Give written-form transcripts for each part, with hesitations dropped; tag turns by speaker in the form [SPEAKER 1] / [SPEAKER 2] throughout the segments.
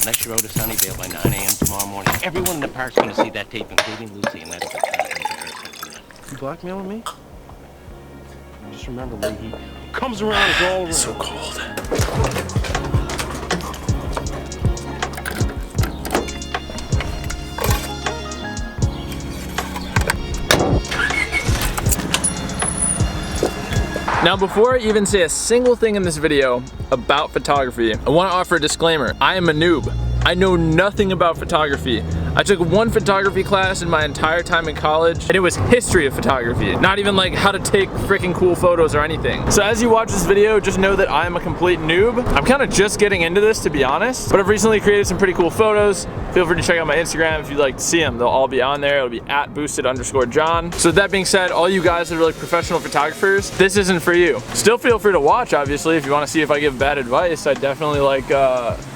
[SPEAKER 1] Unless you rode a Sunnyvale by 9 a.m. tomorrow morning, everyone in the park's gonna see that tape, including Lucy, and that'll be kind of embarrassing. You blackmailing me? Just remember, Leahy, what comes around is all around.
[SPEAKER 2] It's so cold. Now, before I even say a single thing in this video about photography, I want to offer a disclaimer. I am a noob. I know nothing about photography. I took one photography class in my entire time in college, and it was history of photography. Not even like how to take freaking cool photos or anything. So as you watch this video, just know that I am a complete noob. I'm kind of just getting into this, to be honest, but I've recently created some pretty cool photos. Feel free to check out my Instagram if you'd like to see them. They'll all be on there. It'll be @boosted_John. So with that being said, all you guys that are like professional photographers, this isn't for you. Still feel free to watch, obviously, if you want to see if I give bad advice. I definitely like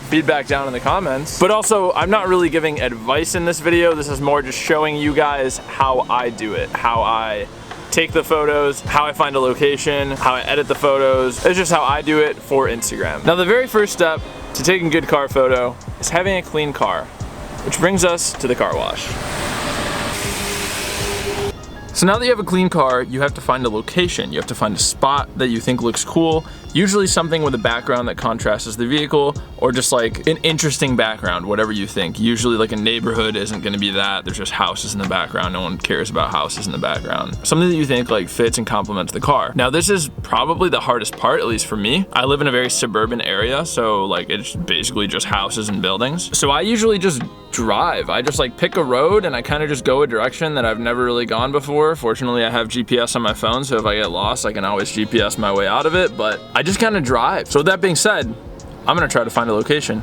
[SPEAKER 2] feedback down in the comments. But also, I'm not really giving advice in this video. This is more just showing you guys how I do it, how I take the photos, how I find a location, how I edit the photos. It's just how I do it for Instagram. Now, the very first step to taking a good car photo is having a clean car, which brings us to the car wash. So now that you have a clean car, you have to find a location. You have to find a spot that you think looks cool, usually something with a background that contrasts the vehicle, or just like an interesting background, whatever you think. Usually like a neighborhood isn't gonna be that. There's just houses in the background. No one cares about houses in the background. Something that you think like fits and complements the car. Now this is probably the hardest part, at least for me. I live in a very suburban area, so like it's basically just houses and buildings. So I usually just drive. I just like pick a road and I kind of just go a direction that I've never really gone before. Fortunately, I have GPS on my phone, so if I get lost, I can always GPS my way out of it, but I just kind of drive. So with that being said, I'm gonna try to find a location.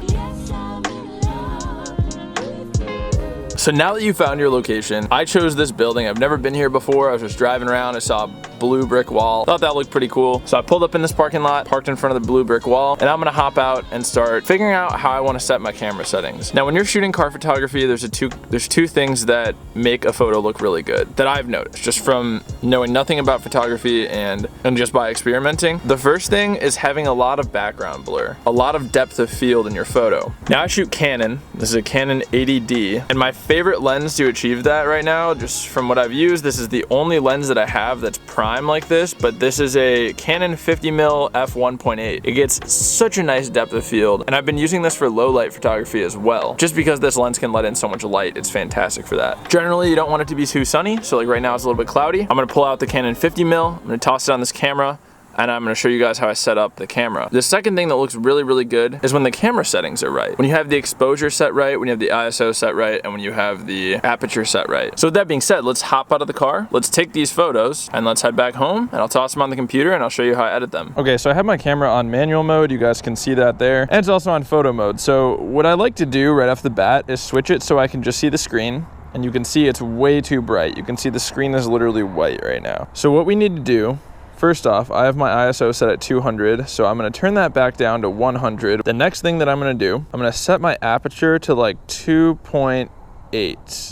[SPEAKER 2] So now that you found your location, I chose this building. I've never been here before. I was just driving around. I saw a blue brick wall. Thought that looked pretty cool. So I pulled up in this parking lot, parked in front of the blue brick wall, and I'm gonna hop out and start figuring out how I wanna set my camera settings. Now, when you're shooting car photography, there's two things that make a photo look really good that I've noticed just from knowing nothing about photography and just by experimenting. The first thing is having a lot of background blur, a lot of depth of field in your photo. Now I shoot Canon. This is a Canon 80D, and my favorite lens to achieve that right now, just from what I've used, this is the only lens that I have that's prime like this, but this is a Canon 50mm f1.8. It gets such a nice depth of field, and I've been using this for low light photography as well. Just because this lens can let in so much light, it's fantastic for that. Generally, you don't want it to be too sunny, so like right now it's a little bit cloudy. I'm gonna pull out the Canon 50mm, I'm gonna toss it on this camera, and I'm gonna show you guys how I set up the camera. The second thing that looks really, really good is when the camera settings are right. When you have the exposure set right, when you have the ISO set right, and when you have the aperture set right. So with that being said, let's hop out of the car, let's take these photos, and let's head back home, and I'll toss them on the computer, and I'll show you how I edit them. Okay, so I have my camera on manual mode. You guys can see that there. And it's also on photo mode. So what I like to do right off the bat is switch it so I can just see the screen. And you can see it's way too bright. You can see the screen is literally white right now. So what we need to do, first off, I have my ISO set at 200, so I'm gonna turn that back down to 100. The next thing that I'm gonna do, I'm gonna set my aperture to like 2.5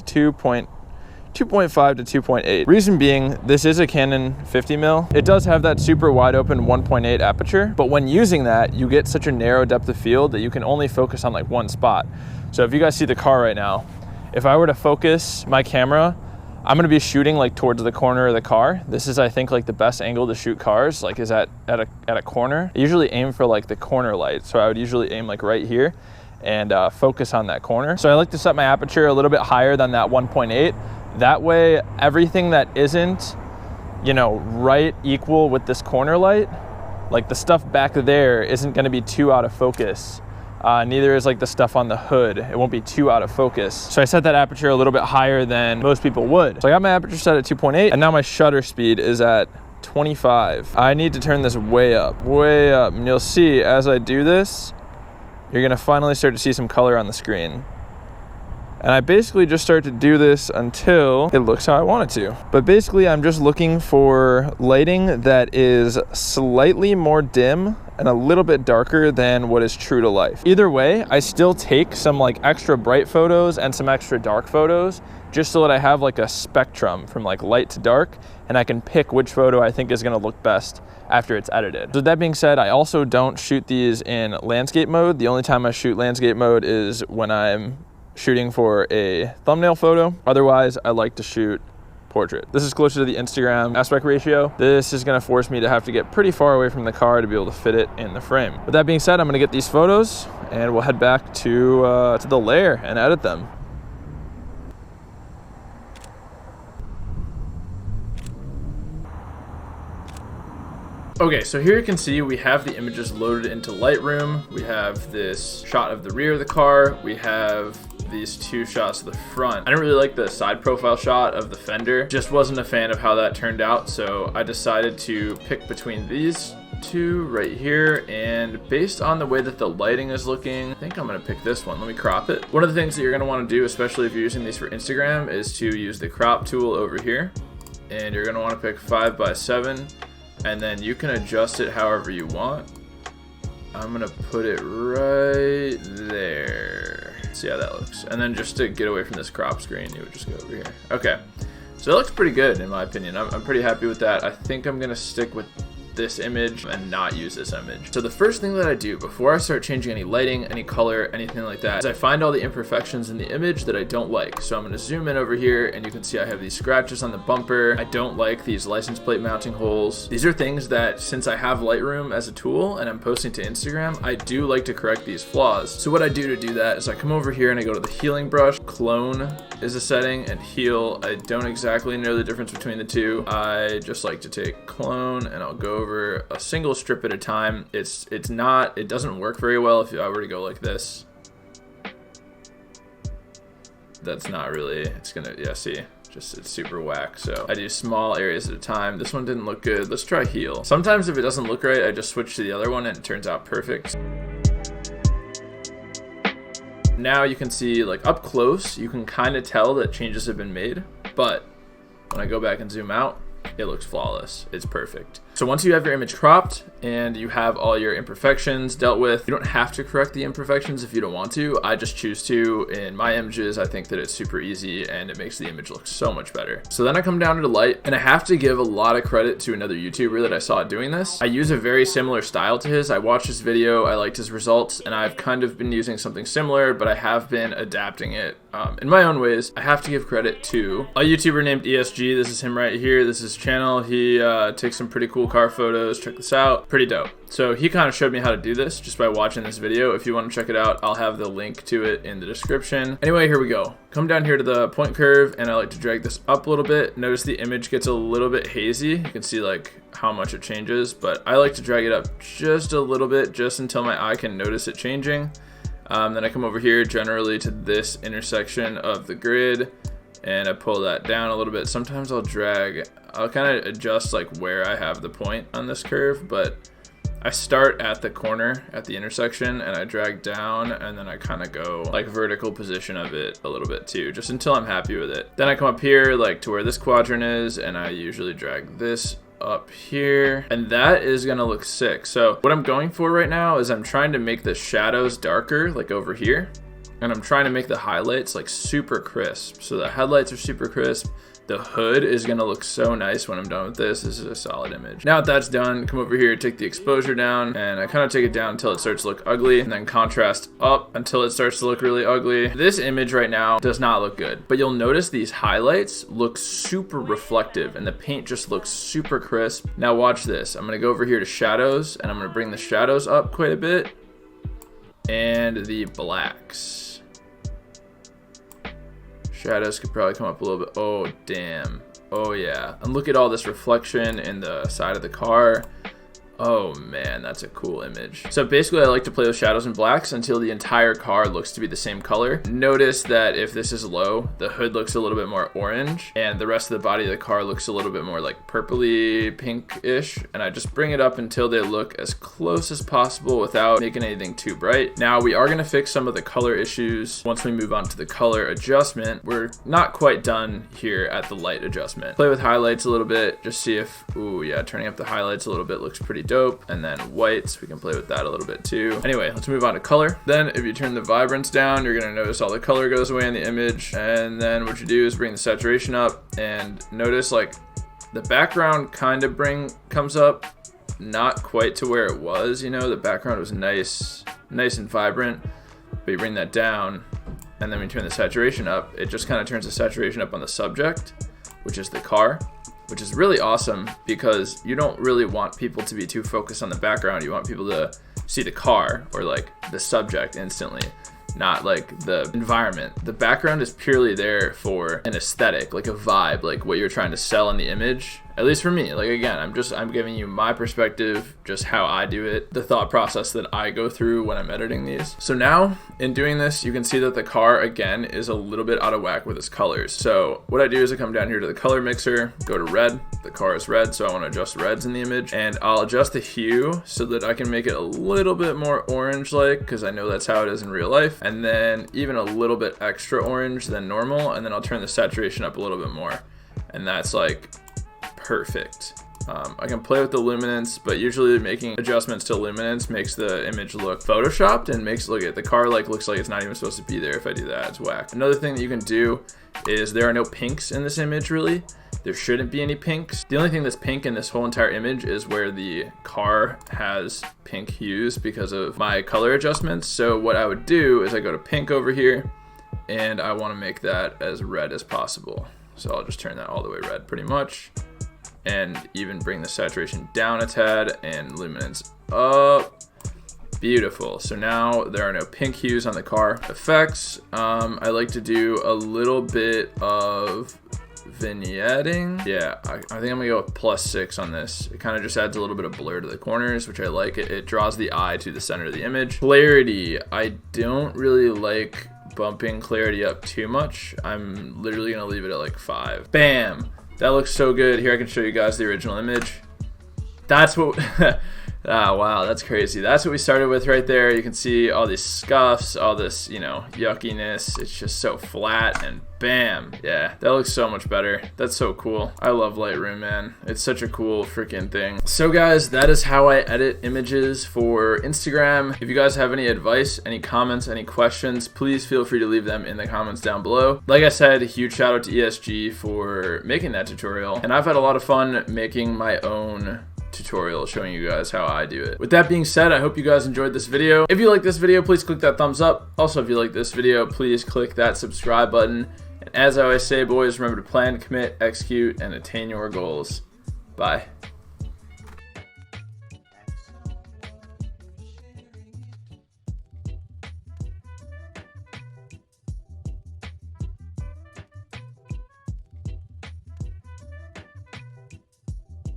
[SPEAKER 2] to 2.8. Reason being, this is a Canon 50mm. It does have that super wide open 1.8 aperture, but when using that, you get such a narrow depth of field that you can only focus on like one spot. So if you guys see the car right now, if I were to focus my camera, I'm gonna be shooting like towards the corner of the car. This is, I think, like the best angle to shoot cars, like is at a corner. I usually aim for like the corner light. So I would usually aim like right here and focus on that corner. So I like to set my aperture a little bit higher than that 1.8. That way, everything that isn't, you know, right equal with this corner light, like the stuff back there isn't gonna be too out of focus. Neither is like the stuff on the hood. It won't be too out of focus. So I set that aperture a little bit higher than most people would. So I got my aperture set at 2.8 and now my shutter speed is at 25. I need to turn this way up. And you'll see as I do this, you're gonna finally start to see some color on the screen. And I basically just start to do this until it looks how I want it to. But basically I'm just looking for lighting that is slightly more dim and a little bit darker than what is true to life. Either way, I still take some like extra bright photos and some extra dark photos just so that I have like a spectrum from like light to dark, and I can pick which photo I think is gonna look best after it's edited. So that being said, I also don't shoot these in landscape mode. The only time I shoot landscape mode is when I'm shooting for a thumbnail photo. Otherwise, I like to shoot portrait. This is closer to the Instagram aspect ratio. This is gonna force me to have to get pretty far away from the car to be able to fit it in the frame. With that being said, I'm gonna get these photos and we'll head back to the lair and edit them. Okay, so here you can see we have the images loaded into Lightroom. We have this shot of the rear of the car. We have these two shots of the front. I didn't really like the side profile shot of the fender. Just wasn't a fan of how that turned out, so I decided to pick between these two right here, and based on the way that the lighting is looking, I think I'm gonna pick this one. Let me crop it. One of the things that you're gonna wanna do, especially if you're using these for Instagram, is to use the crop tool over here, and you're gonna wanna pick 5:7, and then you can adjust it however you want. I'm gonna put it right there. See how that looks. And then just to get away from this crop screen, you would just go over here. Okay, so it looks pretty good in my opinion. I'm pretty happy with that. I think I'm gonna stick with this image and not use this image. So the first thing that I do before I start changing any lighting, any color, anything like that, is I find all the imperfections in the image that I don't like. So I'm gonna zoom in over here and you can see I have these scratches on the bumper. I don't like these license plate mounting holes. These are things that, since I have Lightroom as a tool and I'm posting to Instagram, I do like to correct these flaws. So what I do to do that is I come over here and I go to the healing brush. Clone is a setting, and heal, I don't exactly know the difference between the two. I just like to take clone and I'll go over a single strip at a time. It doesn't work very well if I were to go like this. That's not really, it's gonna, yeah, see, just it's super whack. So I do small areas at a time. This one didn't look good. Let's try heal. Sometimes if it doesn't look right, I just switch to the other one and it turns out perfect. Now you can see, like up close, you can kind of tell that changes have been made, but when I go back and zoom out, it looks flawless. It's perfect. So once you have your image cropped and you have all your imperfections dealt with, you don't have to correct the imperfections if you don't want to. I just choose to. In my images, I think that it's super easy and it makes the image look so much better. So then I come down to the light, and I have to give a lot of credit to another YouTuber that I saw doing this. I use a very similar style to his. I watched his video, I liked his results, and I've kind of been using something similar, but I have been adapting it in my own ways. I have to give credit to a YouTuber named ESG. This is him right here. This is his channel. He takes some pretty cool car photos. Check this out. Pretty dope. So he kind of showed me how to do this just by watching this video. If you want to check it out, I'll have the link to it in the description. Anyway, here we go. Come down here to the point curve, and I like to drag this up a little bit. Notice the image gets a little bit hazy. You can see like how much it changes, but I like to drag it up just a little bit, just until my eye can notice it changing. Then I come over here generally to this intersection of the grid, and I pull that down a little bit. Sometimes I'll kind of adjust like where I have the point on this curve, but I start at the corner at the intersection and I drag down, and then I kind of go like vertical position of it a little bit too, just until I'm happy with it. Then I come up here like to where this quadrant is, and I usually drag this up here, and that is gonna look sick. So what I'm going for right now is I'm trying to make the shadows darker, like over here, and I'm trying to make the highlights like super crisp. So the headlights are super crisp. The hood is gonna look so nice when I'm done with this. This is a solid image. Now that that's done, come over here, take the exposure down, and I kind of take it down until it starts to look ugly, and then contrast up until it starts to look really ugly. This image right now does not look good, but you'll notice these highlights look super reflective and the paint just looks super crisp. Now watch this. I'm gonna go over here to shadows, and I'm gonna bring the shadows up quite a bit, and the blacks. Shadows could probably come up a little bit. Oh, damn. Oh, yeah. And look at all this reflection in the side of the car. Oh man, that's a cool image. So basically I like to play with shadows and blacks until the entire car looks to be the same color. Notice that if this is low, the hood looks a little bit more orange and the rest of the body of the car looks a little bit more like purpley pink-ish. And I just bring it up until they look as close as possible without making anything too bright. Now we are gonna fix some of the color issues once we move on to the color adjustment. We're not quite done here at the light adjustment. Play with highlights a little bit, just see if, ooh yeah, turning up the highlights a little bit looks pretty dope. And then whites, we can play with that a little bit too. Anyway, let's move on to color. Then if you turn the vibrance down, you're gonna notice all the color goes away in the image. And then what you do is bring the saturation up, and notice like the background kind of comes up, not quite to where it was, you know, the background was nice and vibrant, but you bring that down, and then when you turn the saturation up, it just kind of turns the saturation up on the subject, which is the car, which is really awesome because you don't really want people to be too focused on the background. You want people to see the car or like the subject instantly, not like the environment. The background is purely there for an aesthetic, like a vibe, like what you're trying to sell in the image. At least for me, like again, I'm giving you my perspective, just how I do it, the thought process that I go through when I'm editing these. So now in doing this, you can see that the car again is a little bit out of whack with its colors. So what I do is I come down here to the color mixer, go to red, the car is red, so I want to adjust reds in the image, and I'll adjust the hue so that I can make it a little bit more orange-like, because I know that's how it is in real life, and then even a little bit extra orange than normal, and then I'll turn the saturation up a little bit more, and that's like perfect. I can play with the luminance, but usually making adjustments to luminance makes the image look photoshopped and makes look at the car like looks like it's not even supposed to be there. If I do that, it's whack. Another thing that you can do is there are no pinks in this image really. There shouldn't be any pinks. The only thing that's pink in this whole entire image is where the car has pink hues because of my color adjustments. So what I would do is I go to pink over here and I want to make that as red as possible. So I'll just turn that all the way red pretty much, and even bring the saturation down a tad and luminance up. Beautiful. So now there are no pink hues on the car. Effects, I like to do a little bit of vignetting. Yeah, I think I'm gonna go with +6 on this. It kind of just adds a little bit of blur to the corners, which I like. It draws the eye to the center of the image. Clarity, I don't really like bumping clarity up too much. I'm literally gonna leave it at like 5. Bam! That looks so good. Here I can show you guys the original image. That's what, ah, wow, that's crazy. That's what we started with right there. You can see all these scuffs, all this, you know, yuckiness. It's just so flat and bam. Yeah, that looks so much better. That's so cool. I love Lightroom, man. It's such a cool freaking thing. So guys, that is how I edit images for Instagram. If you guys have any advice, any comments, any questions, please feel free to leave them in the comments down below. Like I said, a huge shout out to ESG for making that tutorial. And I've had a lot of fun making my own tutorial showing you guys how I do it. With that being said, I hope you guys enjoyed this video. If you like this video, please click that thumbs up. Also, if you like this video, please click that subscribe button. And as I always say, boys, remember to plan, commit, execute, and attain your goals. Bye.